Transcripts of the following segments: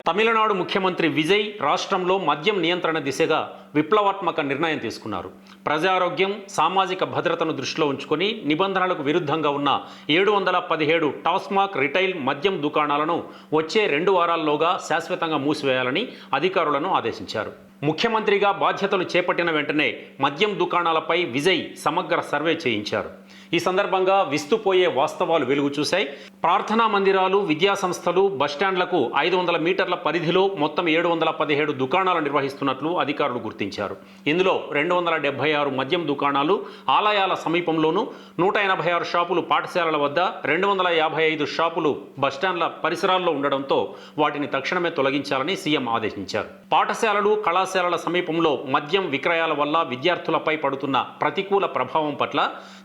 తమిళనాడు ముఖ్యమంత్రి విజయ్ రాష్ట్రంలో మద్యం నియంత్రణ దిశగా విప్లవాత్మక నిర్ణయం తీసుకున్నారు. ప్రజారోగ్యం, సామాజిక భద్రతను దృష్టిలో ఉంచుకొని నిబంధనలకు విరుద్ధంగా ఉన్న 717 టాస్మాక్ రిటైల్ మద్యం దుకాణాలను వచ్చే 2 వారాల్లోగా శాశ్వతంగా మూసివేయాలని అధికారులను ఆదేశించారు. ముఖ్యమంత్రిగా బాధ్యతలు చేపట్టిన వెంటనే మద్యం దుకాణాలపై విజయ్ సమగ్ర సర్వే చేయించారు. ఈ సందర్భంగా విస్తుపోయే వాస్తవాలు వెలుగు చూశాయి. ప్రార్థనా మందిరాలు, విద్యా సంస్థలు, బస్టాండ్లకు 500 మీటర్ల పరిధిలో మొత్తం 717 దుకాణాలు నిర్వహిస్తున్నట్లు అధికారులు గుర్తించారు. ఇందులో 276 మద్యం దుకాణాలు ఆలయాల సమీపంలోనూ, 186 షాపులు పాఠశాలల వద్ద, 255 షాపులు బస్టాండ్ల పరిసరాల్లో ఉండడంతో వాటిని తక్షణమే తొలగించాలని సీఎం ఆదేశించారు. పాఠశాలలు, కళాశాలల సమీపంలో మద్యం విక్రయాల వల్ల విద్యార్థులపై పడుతున్న ప్రతికూల ప్రభావం పట్ల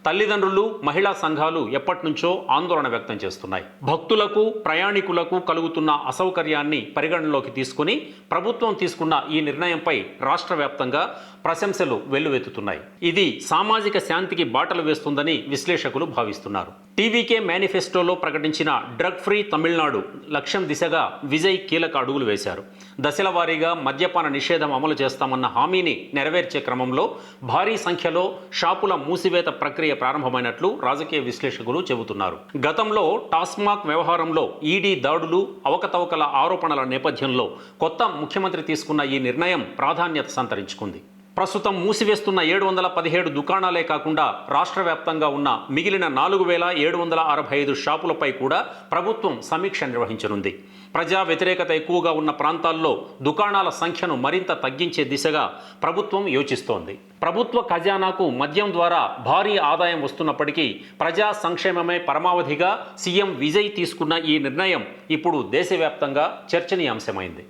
తల్లిదండ్రులు, మహిళా సంఘాలు ఎప్పటినుంచో ఆందోళన వ్యక్తం చేస్తున్నాయి. భక్తులకు, ప్రయాణికులకు కలుగుతున్న అసౌకర్యాన్ని పరిగణనలోకి తీసుకుని ప్రభుత్వం తీసుకున్న ఈ నిర్ణయంపై రాష్ట్ర వ్యాప్తంగా ప్రశంసలు వెల్లువెత్తుతున్నాయి. ఇది సామాజిక శాంతికి బాటలు వేస్తుందని విశ్లేషకులు భావిస్తున్నారు. టీవీకే మేనిఫెస్టోలో ప్రకటించిన డ్రగ్ ఫ్రీ తమిళనాడు లక్ష్యం దిశగా విజయ్ కీలక అడుగులు వేశారు. దశల వారీగా మద్యపాన నిషేధం అమలు చేస్తామన్న హామీని నెరవేర్చే క్రమంలో భారీ సంఖ్యలో షాపుల మూసివేత ప్రక్రియ ప్రారంభమైనట్లు రాజకీయ విశ్లేషకులు చెబుతున్నారు. గతంలో టాస్మాక్ వ్యవహారంలో ఈడీ దాడులు, అవకతవకల ఆరోపణల నేపథ్యంలో కొత్త ముఖ్యమంత్రి తీసుకున్న ఈ నిర్ణయం ప్రాధాన్యత సంతరించుకుంది. ప్రస్తుతం మూసివేస్తున్న 717 దుకాణాలే కాకుండా రాష్ట్ర వ్యాప్తంగా ఉన్న మిగిలిన 4765 షాపులపై కూడా ప్రభుత్వం సమీక్ష నిర్వహించనుంది. ప్రజా వ్యతిరేకత ఎక్కువగా ఉన్న ప్రాంతాల్లో దుకాణాల సంఖ్యను మరింత తగ్గించే దిశగా ప్రభుత్వం యోచిస్తోంది. ప్రభుత్వ ఖజానాకు మద్యం ద్వారా భారీ ఆదాయం వస్తున్నప్పటికీ ప్రజా సంక్షేమమే పరమావధిగా సీఎం విజయ్ తీసుకున్న ఈ నిర్ణయం ఇప్పుడు దేశవ్యాప్తంగా చర్చనీయాంశమైంది.